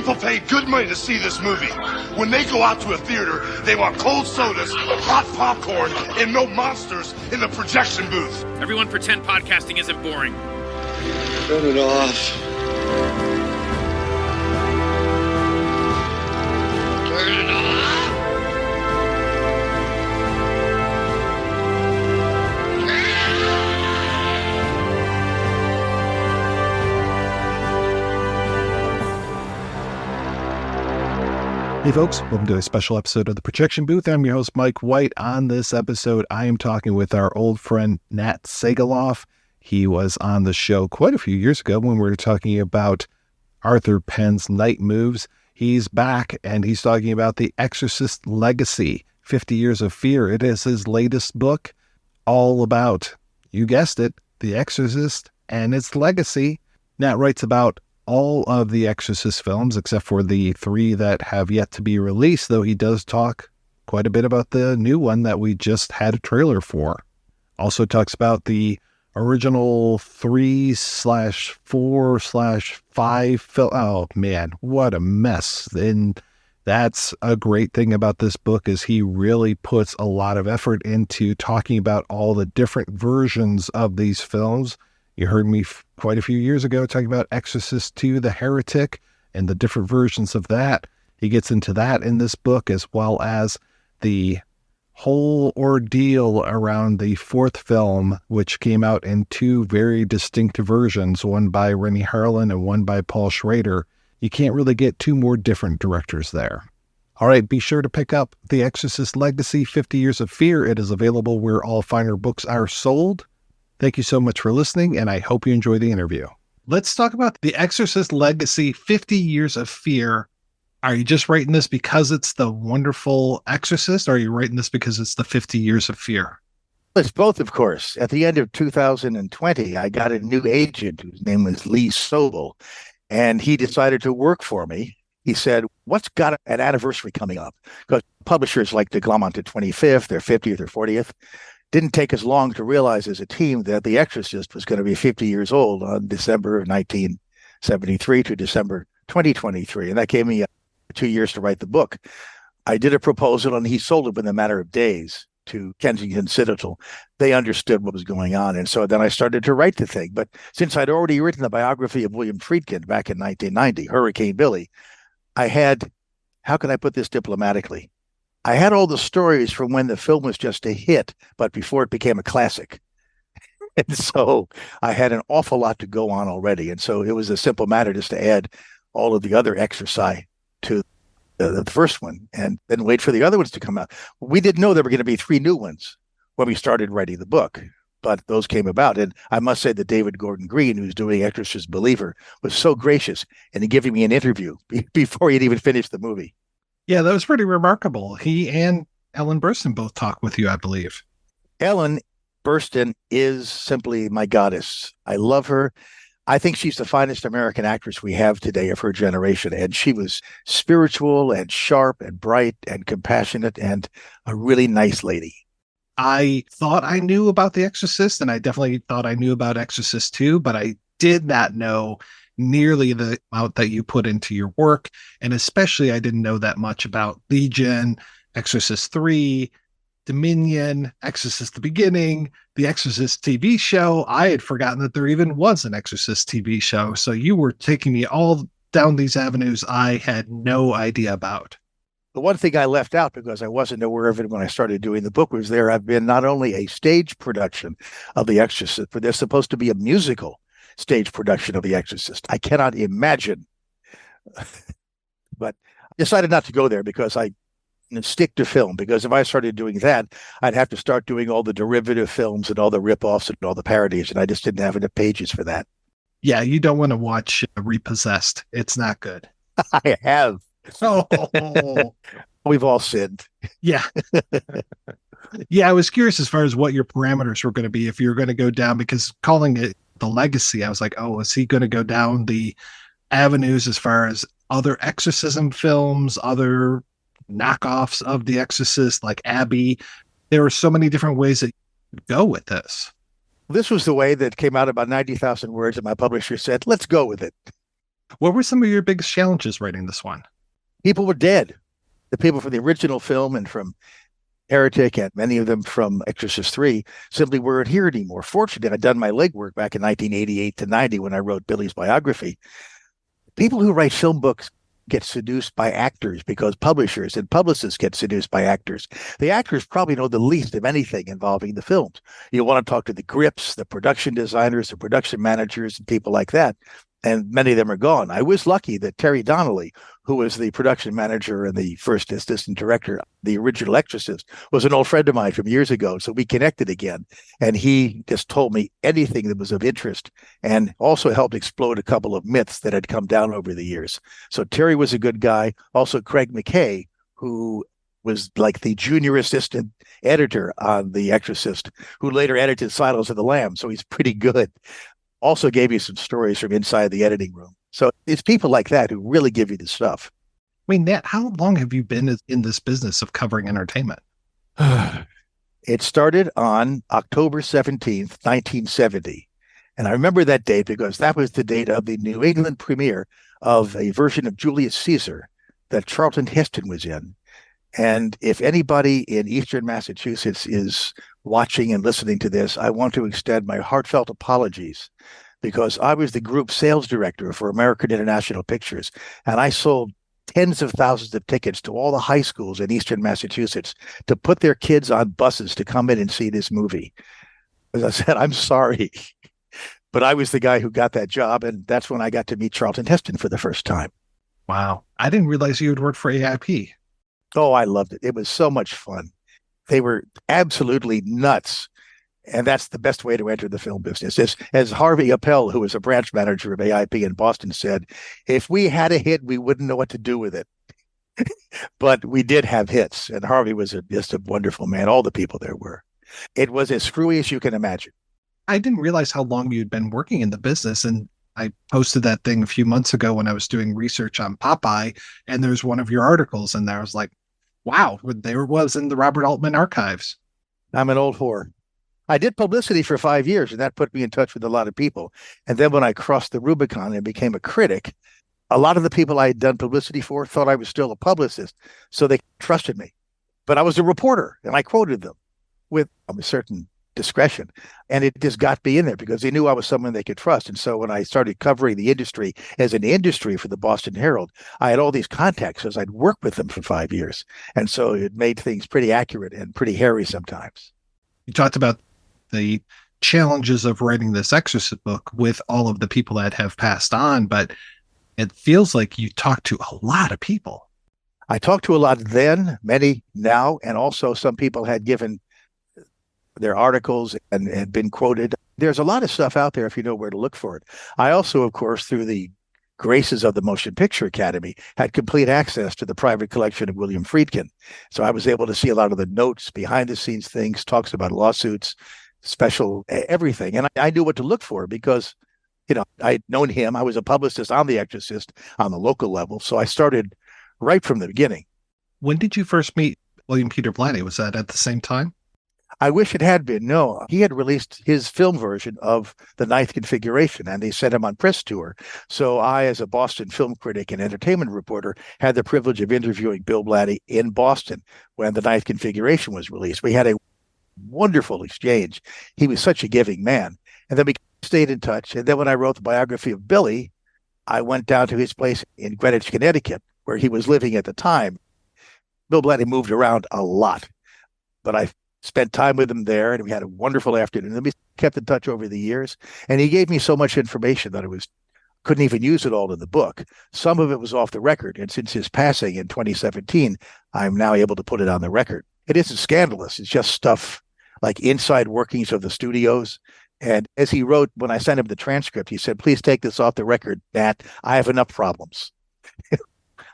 People pay good money to see this movie. When they go out to a theater, they want cold sodas, hot popcorn, and no monsters in the projection booth. Everyone pretend podcasting isn't boring. Turn it off. Turn it off. Hey folks, welcome to a special episode of The Projection Booth. I'm your host, Mike White. On this episode, I am talking with our old friend, Nat Segaloff. He was on the show quite a few years ago when we were talking about Arthur Penn's Night Moves. He's back and he's talking about The Exorcist Legacy, 50 Years of Fear. It is his latest book, all about, you guessed it, The Exorcist and its legacy. Nat writes about all of the Exorcist films, except for the 3 that have yet to be released, though he does talk quite a bit about the new one that we just had a trailer for. Also talks about the original 3/4/5 film. Oh man, what a mess. And that's a great thing about this book is he really puts a lot of effort into talking about all the different versions of these films. You heard me quite a few years ago talking about Exorcist 2, The Heretic, and the different versions of that. He gets into that in this book, as well as the whole ordeal around the 4th film, which came out in 2 very distinct versions, one by Rennie Harlan and one by Paul Schrader. You can't really get 2 more different directors there. All right, be sure to pick up The Exorcist Legacy, 50 Years of Fear. It is available where all finer books are sold. Thank you so much for listening, and I hope you enjoy the interview. Let's talk about The Exorcist Legacy, 50 Years of Fear. Are you just writing this because it's the wonderful Exorcist, or are you writing this because it's the 50 Years of Fear? It's both, of course. At the end of 2020, I got a new agent whose name was Lee Sobel, and he decided to work for me. He said, what's got an anniversary coming up? Because publishers like to glom onto 25th, their 50th or 40th. Didn't take us long to realize as a team that The Exorcist was going to be 50 years old on December of 1973 to December 2023. And that gave me 2 years to write the book. I did a proposal and he sold it within a matter of days to Kensington Citadel. They understood what was going on. And so then I started to write the thing. But since I'd already written the biography of William Friedkin back in 1990, Hurricane Billy, I had, how can I put this diplomatically? I had all the stories from when the film was just a hit, but before it became a classic. And so I had an awful lot to go on already. And so it was a simple matter just to add all of the other exercise to the first one and then wait for the other ones to come out. We didn't know there were going to be 3 new ones when we started writing the book, but those came about. And I must say that David Gordon Green, who's doing Exorcist Believer, was so gracious in giving me an interview before he'd even finished the movie. Yeah, that was pretty remarkable. He and Ellen Burstyn both talked with you, I believe. Ellen Burstyn is simply my goddess. I love her. I think she's the finest American actress we have today of her generation. And she was spiritual and sharp and bright and compassionate and a really nice lady. I thought I knew about The Exorcist, and I definitely thought I knew about Exorcist 2, but I did not know nearly the amount that you put into your work. And especially, I didn't know that much about Legion, Exorcist 3, Dominion, Exorcist the Beginning, the Exorcist TV show. I had forgotten that there even was an Exorcist TV show. So you were taking me all down these avenues I had no idea about. The one thing I left out because I wasn't aware of it when I started doing the book was there have been not only a stage production of The Exorcist, but there's supposed to be a musical stage production of The Exorcist. I cannot imagine, but I decided not to go there because I stick to film, because if I started doing that, I'd have to start doing all the derivative films and all the ripoffs and all the parodies, and I just didn't have enough pages for that. Yeah, you don't want to watch Repossessed. It's not good. I have. Oh, we've all sinned. Yeah. Yeah, I was curious as far as what your parameters were going to be, if you're going to go down, because calling it The Legacy, I was like, oh, is he going to go down the avenues as far as other exorcism films, other knockoffs of The Exorcist, like Abby? There were so many different ways that you could go with this. This was the way that came out about 90,000 words, and my publisher said, let's go with it. What were some of your biggest challenges writing this one? People were dead. The people from the original film and from Heretic and many of them from Exorcist 3 simply weren't here anymore. Fortunately, I'd done my legwork back in 1988 to 90 when I wrote Billy's biography. People who write film books get seduced by actors because publishers and publicists get seduced by actors. The actors probably know the least of anything involving the films. You want to talk to the grips, the production designers, the production managers, and people like that. And many of them are gone. I was lucky that Terry Donnelly, who was the production manager and the first assistant director, the original Exorcist, was an old friend of mine from years ago. So we connected again. And he just told me anything that was of interest and also helped explode a couple of myths that had come down over the years. So Terry was a good guy. Also, Craig McKay, who was like the junior assistant editor on The Exorcist, who later edited Silence of the Lambs. So he's pretty good. Also gave you some stories from inside the editing room. So it's people like that who really give you the stuff. I mean, Nat, how long have you been in this business of covering entertainment? It started on October 17th, 1970. And I remember that date because that was the date of the New England premiere of a version of Julius Caesar that Charlton Heston was in. And if anybody in Eastern Massachusetts is watching and listening to this, I want to extend my heartfelt apologies because I was the group sales director for American International Pictures, and I sold tens of thousands of tickets to all the high schools in Eastern Massachusetts to put their kids on buses to come in and see this movie. As I said, I'm sorry, but I was the guy who got that job, and that's when I got to meet Charlton Heston for the first time. Wow. I didn't realize you had worked for AIP. Oh, I loved it. It was so much fun. They were absolutely nuts. And that's the best way to enter the film business. As Harvey Appel, who was a branch manager of AIP in Boston, said, if we had a hit, we wouldn't know what to do with it. But we did have hits. And Harvey was just a wonderful man. All the people there were. It was as screwy as you can imagine. I didn't realize how long you'd been working in the business. And I posted that thing a few months ago when I was doing research on Popeye. And there's one of your articles in there. I was like, wow, there was in the Robert Altman archives. I'm an old whore. I did publicity for 5 years, and that put me in touch with a lot of people. And then when I crossed the Rubicon and became a critic, a lot of the people I had done publicity for thought I was still a publicist, so they trusted me. But I was a reporter, and I quoted them with a certain discretion. And it just got me in there because they knew I was someone they could trust. And so when I started covering the industry as an industry for the Boston Herald, I had all these contacts because I'd worked with them for 5 years. And so it made things pretty accurate and pretty hairy sometimes. You talked about the challenges of writing this Exorcist book with all of the people that have passed on, but it feels like you talked to a lot of people. I talked to a lot then, many now, and also some people had given their articles and had been quoted. There's a lot of stuff out there if you know where to look for it. I also, of course, through the graces of the Motion Picture Academy, had complete access to the private collection of William Friedkin. So I was able to see a lot of the notes, behind the scenes things, talks about lawsuits, special everything. And I knew what to look for because, I'd known him. I was a publicist on The Exorcist on the local level. So I started right from the beginning. When did you first meet William Peter Blatty? Was that at the same time? I wish it had been. No, he had released his film version of The Ninth Configuration, and they sent him on press tour. So I, as a Boston film critic and entertainment reporter, had the privilege of interviewing Bill Blatty in Boston when The Ninth Configuration was released. We had a wonderful exchange. He was such a giving man. And then we stayed in touch. And then when I wrote the biography of Billy, I went down to his place in Greenwich, Connecticut, where he was living at the time. Bill Blatty moved around a lot, but I spent time with him there, and we had a wonderful afternoon. And we kept in touch over the years. And he gave me so much information that couldn't even use it all in the book. Some of it was off the record. And since his passing in 2017, I'm now able to put it on the record. It isn't scandalous. It's just stuff like inside workings of the studios. And as he wrote, when I sent him the transcript, he said, please take this off the record, Nat. I have enough problems.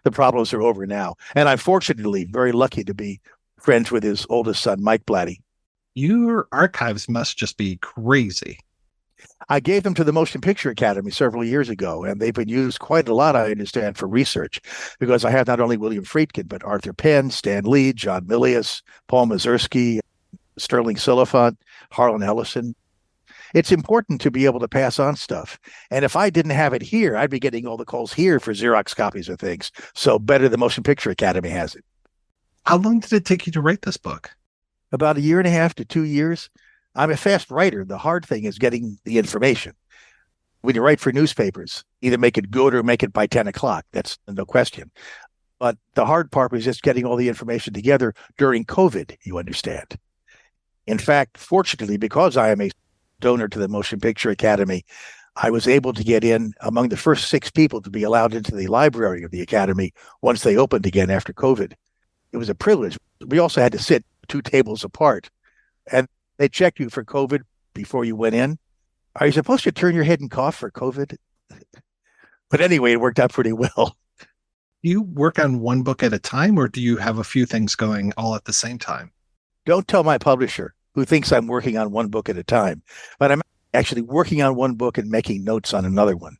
The problems are over now. And I'm fortunately very lucky to be friends with his oldest son, Mike Blatty. Your archives must just be crazy. I gave them to the Motion Picture Academy several years ago, and they've been used quite a lot, I understand, for research, because I have not only William Friedkin, but Arthur Penn, Stan Lee, John Milius, Paul Mazursky, Sterling Silliphant, Harlan Ellison. It's important to be able to pass on stuff. And if I didn't have it here, I'd be getting all the calls here for Xerox copies of things. So better the Motion Picture Academy has it. How long did it take you to write this book? About 1.5 to 2 years. I'm a fast writer. The hard thing is getting the information. When you write for newspapers, either make it good or make it by 10 o'clock. That's no question. But the hard part was just getting all the information together during COVID, you understand. In fact, fortunately, because I am a donor to the Motion Picture Academy, I was able to get in among the first 6 people to be allowed into the library of the Academy once they opened again after COVID. It was a privilege. We also had to sit 2 tables apart, and they checked you for COVID before you went in. Are you supposed to turn your head and cough for COVID? But anyway, it worked out pretty well. Do you work on one book at a time, or do you have a few things going all at the same time? Don't tell my publisher, who thinks I'm working on one book at a time, but I'm actually working on one book and making notes on another one.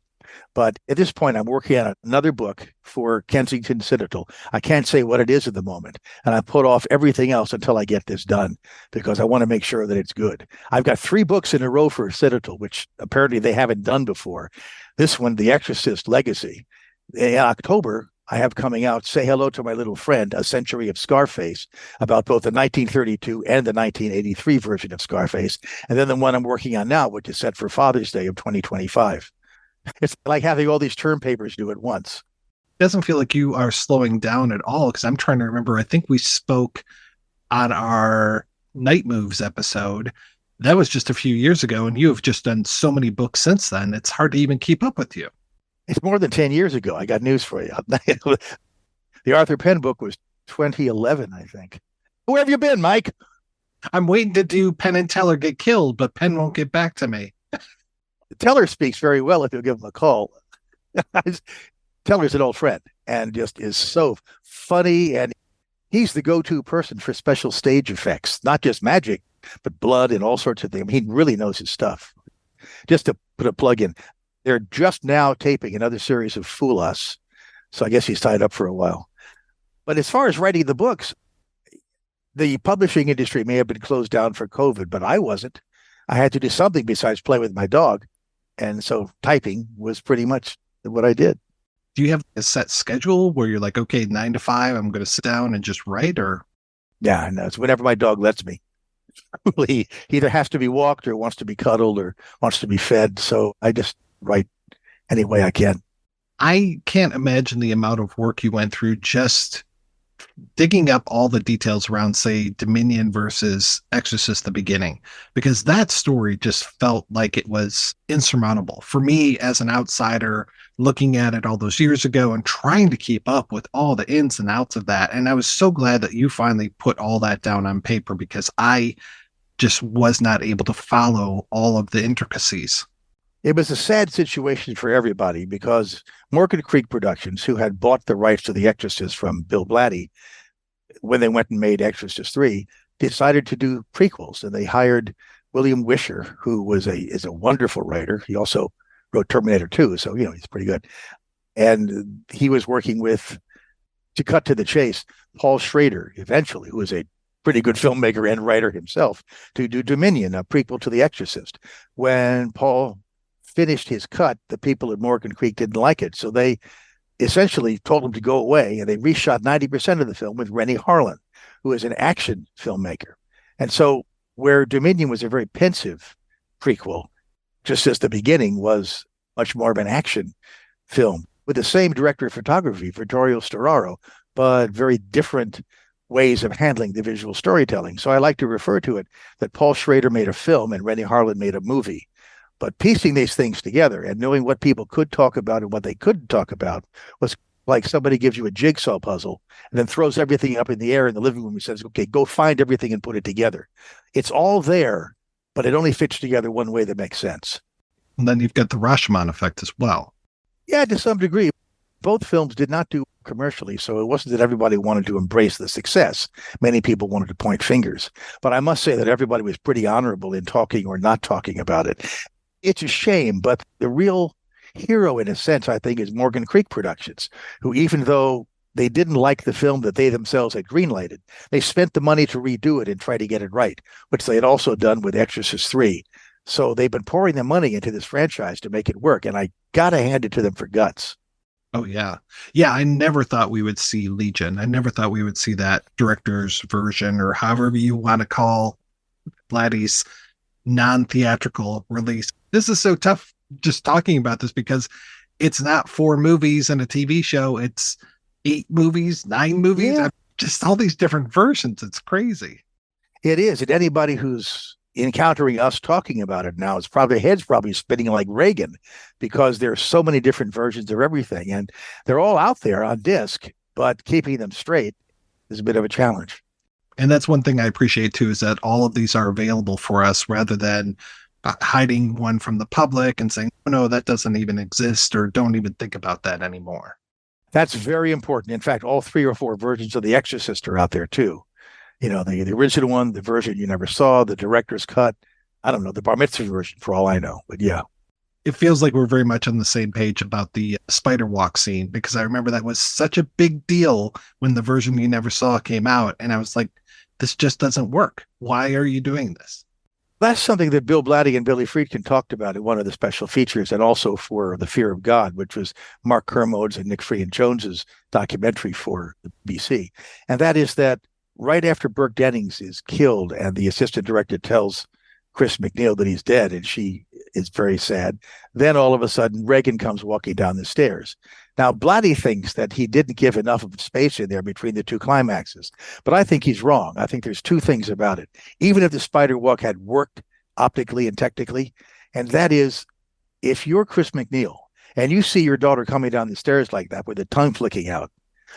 But at this point, I'm working on another book for Kensington Citadel. I can't say what it is at the moment, and I put off everything else until I get this done because I want to make sure that it's good. I've got 3 books in a row for Citadel, which apparently they haven't done before. This one, The Exorcist Legacy. In October, I have coming out Say Hello to My Little Friend, A Century of Scarface, about both the 1932 and the 1983 version of Scarface. And then the one I'm working on now, which is set for Father's Day of 2025. It's like having all these term papers due at once. It doesn't feel like you are slowing down at all, because I'm trying to remember. I think we spoke on our Night Moves episode. That was just a few years ago, and you have just done so many books since then. It's hard to even keep up with you. It's more than 10 years ago. I got news for you. The Arthur Penn book was 2011, I think. Where have you been, Mike? I'm waiting to do Penn and Teller Get Killed, but Penn won't get back to me. Teller speaks very well if you'll give him a call. Teller's an old friend and just is so funny. And he's the go-to person for special stage effects, not just magic, but blood and all sorts of things. I mean, he really knows his stuff. Just to put a plug in, they're just now taping another series of Fool Us. So I guess he's tied up for a while. But as far as writing the books, the publishing industry may have been closed down for COVID, but I wasn't. I had to do something besides play with my dog. And so typing was pretty much what I did. Do you have a set schedule where you're like, okay, 9 to 5, I'm going to sit down and just write? Or Yeah, no, it's whenever my dog lets me. He either has to be walked or wants to be cuddled or wants to be fed. So I just write any way I can. I can't imagine the amount of work you went through just digging up all the details around, say, Dominion versus Exorcist the beginning, because that story just felt like it was insurmountable for me as an outsider looking at it all those years ago and trying to keep up with all the ins and outs of that. And I was so glad that you finally put all that down on paper, because I just was not able to follow all of the intricacies. It was a sad situation for everybody because Morgan Creek Productions, who had bought the rights to The Exorcist from Bill Blatty, when they went and made Exorcist 3, decided to do prequels. And they hired William Wisher, who is a wonderful writer. He also wrote Terminator 2, so, he's pretty good. And he was working with, to cut to the chase, Paul Schrader, eventually, who is a pretty good filmmaker and writer himself, to do Dominion, a prequel to The Exorcist. When Paul finished his cut, the people at Morgan Creek didn't like it. So they essentially told him to go away, and they reshot 90% of the film with Rennie Harlan, who is an action filmmaker. And so where Dominion was a very pensive prequel, just as the beginning was much more of an action film with the same director of photography, Vittorio Storaro, but very different ways of handling the visual storytelling. So I like to refer to it that Paul Schrader made a film and Rennie Harlan made a movie. But piecing these things together and knowing what people could talk about and what they couldn't talk about was like somebody gives you a jigsaw puzzle and then throws everything up in the air in the living room and says, okay, go find everything and put it together. It's all there, but it only fits together one way that makes sense. And then you've got the Rashomon effect as well. Yeah, to some degree. Both films did not do commercially, so it wasn't that everybody wanted to embrace the success. Many people wanted to point fingers. But I must say that everybody was pretty honorable in talking or not talking about it. It's a shame, but the real hero, in a sense, I think, is Morgan Creek Productions, who, even though they didn't like the film that they themselves had greenlighted, they spent the money to redo it and try to get it right, which they had also done with Exorcist 3. So they've been pouring the money into this franchise to make it work. And I got to hand it to them for guts. Oh, yeah. Yeah, I never thought we would see Legion. I never thought we would see that director's version, or however you want to call Blatty's non-theatrical release. This is so tough just talking about this because it's not 4 movies and a TV show. It's 8 movies, 9 movies, Yeah. just all these different versions. It's crazy. It is. And anybody who's encountering us talking about it now, head's probably spinning like Reagan, because there's so many different versions of everything, and they're all out there on disc, but keeping them straight is a bit of a challenge. And that's one thing I appreciate too, is that all of these are available for us rather than hiding one from the public and saying, oh, no, that doesn't even exist, or don't even think about that anymore. That's very important. In fact, all 3 or 4 versions of The Exorcist are out there too. You know, the original one, the version you never saw, the director's cut. I don't know, the bar mitzvah version for all I know. But yeah. It feels like we're very much on the same page about the spider walk scene, because I remember that was such a big deal when the version you never saw came out. And I was like, this just doesn't work. Why are you doing this? That's something that Bill Blatty and Billy Friedkin talked about in one of the special features, and also for The Fear of God, which was Mark Kermode's and Nick Friedkin Jones's documentary for the BBC. And that is that right after Burke Dennings is killed and the assistant director tells Chris McNeil that he's dead, and she is very sad, then all of a sudden Reagan comes walking down the stairs. Now, Blatty thinks that he didn't give enough of space in there between the 2 climaxes, but I think he's wrong. I think there's 2 things about it. Even if the spider walk had worked optically and technically, and that is, if you're Chris McNeil and you see your daughter coming down the stairs like that with the tongue flicking out,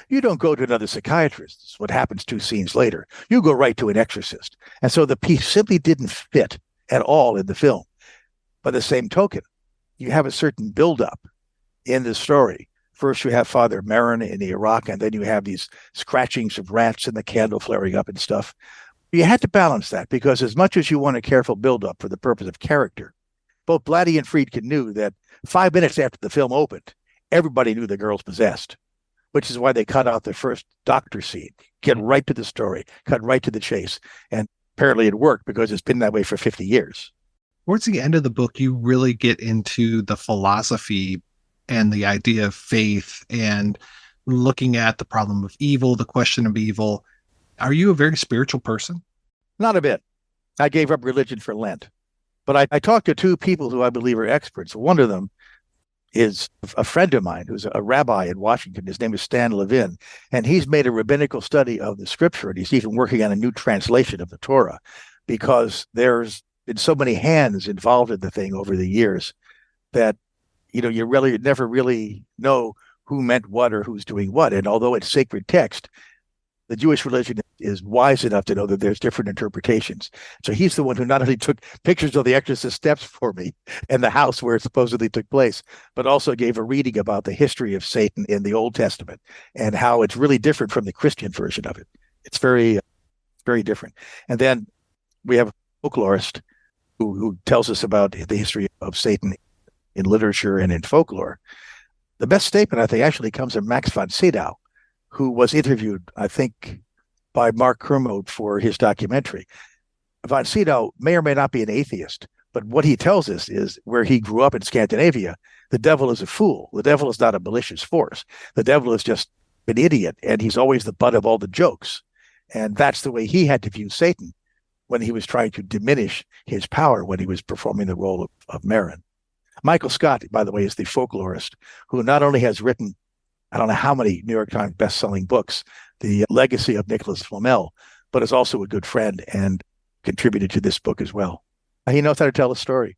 you don't go to another psychiatrist. It's what happens 2 scenes later. You go right to an exorcist. And so the piece simply didn't fit at all in the film. By the same token, you have a certain buildup in the story. First, you have Father Marin in Iraq, and then you have these scratchings of rats and the candle flaring up and stuff. You had to balance that, because as much as you want a careful buildup for the purpose of character, both Blatty and Friedkin knew that 5 minutes after the film opened, everybody knew the girl's possessed, which is why they cut out the first doctor scene, get right to the story, cut right to the chase. And apparently it worked, because it's been that way for 50 years. Towards the end of the book, you really get into the philosophy and the idea of faith and looking at the problem of evil, the question of evil. Are you a very spiritual person? Not a bit. I gave up religion for Lent. But I talked to 2 people who I believe are experts. One of them is a friend of mine who's a rabbi in Washington. His name is Stan Levin, and he's made a rabbinical study of the scripture, and he's even working on a new translation of the Torah, because there's been so many hands involved in the thing over the years that, you know, you really never really know who meant what or who's doing what. And although it's sacred text, the Jewish religion is wise enough to know that there's different interpretations. So he's the one who not only took pictures of the Exorcist steps for me and the house where it supposedly took place, but also gave a reading about the history of Satan in the Old Testament and how it's really different from the Christian version of it. It's very, very different. And then we have a folklorist who tells us about the history of Satan in literature and in folklore. The best statement, I think, actually comes from Max von Sydow, who was interviewed, I think, by Mark Kermode for his documentary. Von Sydow may or may not be an atheist, but what he tells us is where he grew up in Scandinavia, the devil is a fool. The devil is not a malicious force. The devil is just an idiot, and he's always the butt of all the jokes. And that's the way he had to view Satan when he was trying to diminish his power when he was performing the role of Marin. Michael Scott, by the way, is the folklorist who not only has written, I don't know how many New York Times best-selling books, The Legacy of Nicholas Flamel, but is also a good friend and contributed to this book as well. He knows how to tell a story.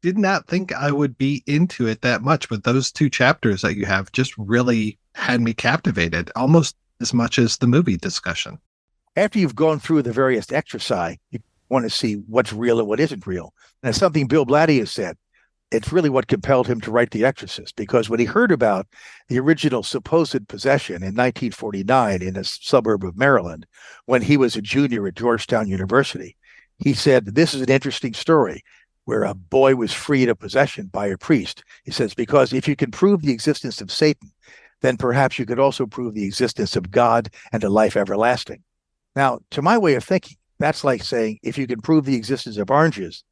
Did not think I would be into it that much, but those 2 chapters that you have just really had me captivated, almost as much as the movie discussion. After you've gone through the various exercise, you want to see what's real and what isn't real. And it's something Bill Blatty has said. It's really what compelled him to write The Exorcist, because when he heard about the original supposed possession in 1949 in a suburb of Maryland, when he was a junior at Georgetown University, he said, this is an interesting story where a boy was freed of possession by a priest. He says, because if you can prove the existence of Satan, then perhaps you could also prove the existence of God and a life everlasting. Now, to my way of thinking, that's like saying, if you can prove the existence of oranges,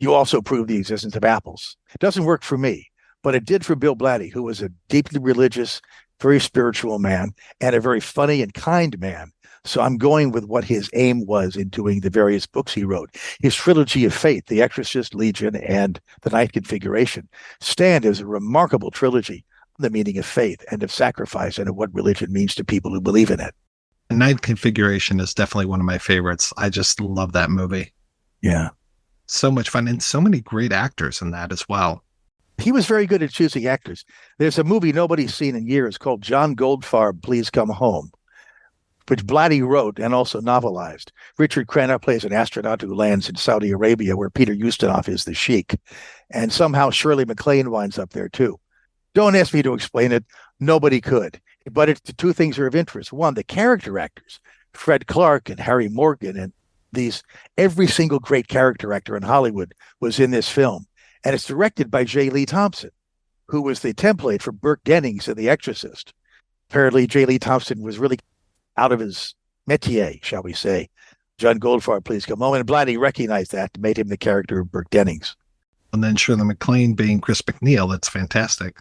you also prove the existence of apples. It doesn't work for me, but it did for Bill Blatty, who was a deeply religious, very spiritual man and a very funny and kind man. So I'm going with what his aim was in doing the various books he wrote. His trilogy of faith, The Exorcist, Legion, and The Ninth Configuration, stand as a remarkable trilogy on the meaning of faith and of sacrifice and of what religion means to people who believe in it. The Ninth Configuration is definitely one of my favorites. I just love that movie. Yeah. So much fun, and so many great actors in that as well. He was very good at choosing actors. There's a movie nobody's seen in years called John Goldfarb, Please Come Home, which Blatty wrote and also novelized. Richard Crenna plays an astronaut who lands in Saudi Arabia, where Peter Ustinov is the sheik. And somehow Shirley MacLaine winds up there too. Don't ask me to explain it. Nobody could. But it's the two things are of interest. One, the character actors, Fred Clark and Harry Morgan, and every single great character actor in Hollywood was in this film. And it's directed by J. Lee Thompson, who was the template for Burke Dennings in The Exorcist. Apparently, J. Lee Thompson was really out of his métier, shall we say. John Goldfarb, Please Come Home. And Blatty recognized that and made him the character of Burke Dennings. And then Shirley MacLaine being Chris McNeil. That's fantastic.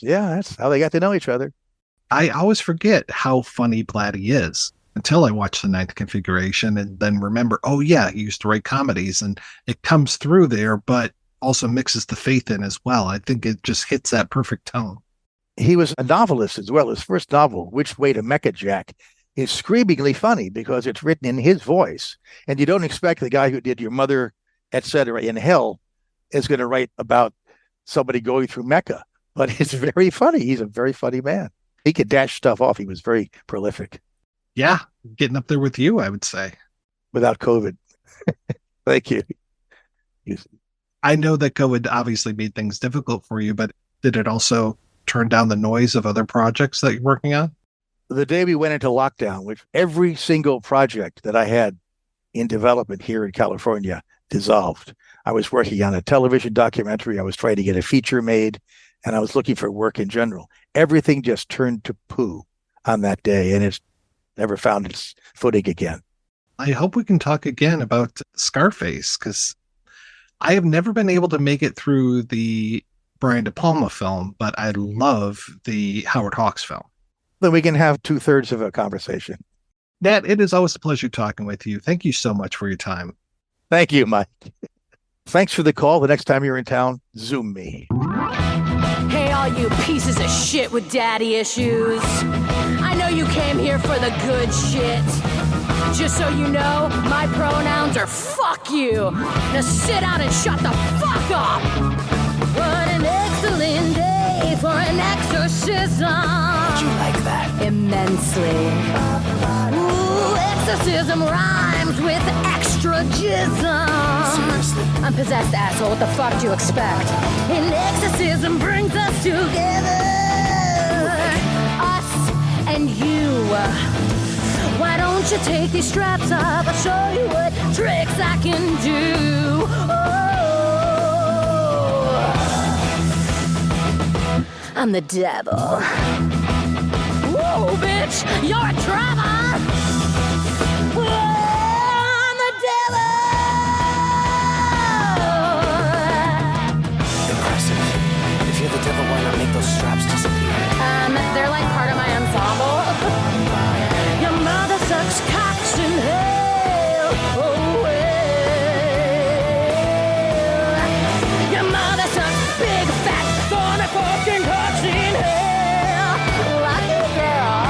Yeah, that's how they got to know each other. I always forget how funny Blatty is until I watch The Ninth Configuration and then remember, oh yeah, he used to write comedies, and it comes through there, but also mixes the faith in as well. I think it just hits that perfect tone. He was a novelist as well. His first novel, Which Way to Mecca Jack, is screamingly funny because it's written in his voice. And you don't expect the guy who did Your Mother, etc. in Hell is going to write about somebody going through Mecca. But it's very funny. He's a very funny man. He could dash stuff off. He was very prolific. Yeah, getting up there with you, I would say. Without COVID. Thank you. I know that COVID obviously made things difficult for you, but did it also turn down the noise of other projects that you're working on? The day we went into lockdown, which every single project that I had in development here in California dissolved. I was working on a television documentary. I was trying to get a feature made, and I was looking for work in general. Everything just turned to poo on that day, and it's never found its footing again. I hope we can talk again about Scarface, because I have never been able to make it through the Brian De Palma film, but I love the Howard Hawks film. Then we can have 2/3 of a conversation. Nat, it is always a pleasure talking with you. Thank you so much for your time. Thank you, Mike. Thanks for the call. The next time you're in town, Zoom me. Hey, all you pieces of shit with daddy issues. I know you came here for the good shit. Just so you know, my pronouns are fuck you. Now sit down and shut the fuck up. What an excellent day for an exorcism. How'd you like that? Immensely. Ooh, exorcism rhymes with extra jism. Seriously? I'm possessed, asshole. What the fuck do you expect? An exorcism brings us together. Us and you. Why don't you take these straps off? I'll show you what tricks I can do. Oh, I'm the devil. Whoa, bitch, you're in trouble. Whoa, I'm the devil. Impressive. If you're the devil, why not make those straps disappear? They're like part of my ensemble. Your mother sucks cocks in hell. Oh, well. Your mother sucks big, fat, thorny fucking cocks in hell. Lucky girl.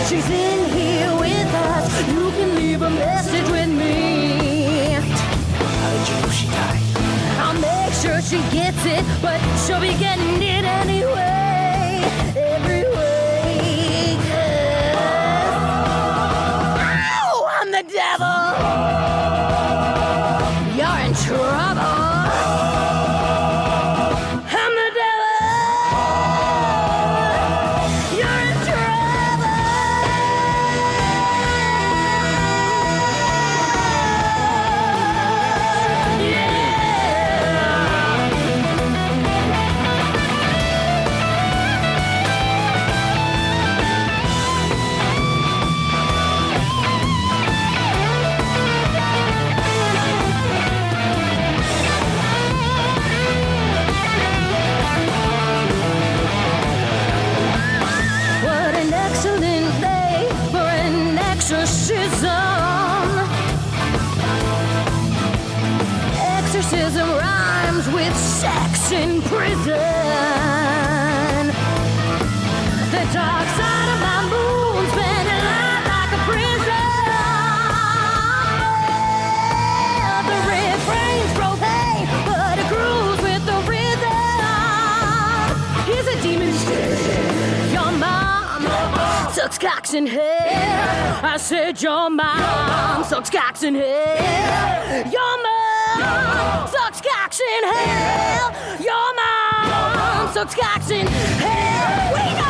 She's in here with us. You can leave a message with me. How did you know she died? I'll make sure she gets it, but she'll be getting it anyway. Every way. 'Cause I'm the devil. You're in trouble. I'm the devil. You're in trouble. Yeah. exorcism rhymes with sex in prison. The dark side of my moon's been alive like a prison. The refrain's propane, but it grooves with the rhythm. Here's a demon station. Your mom sucks cocks in hell. I said your mom sucks cocks in hell. Your mom sucks cocks in hell. Your mom sucks cocks in hell. We know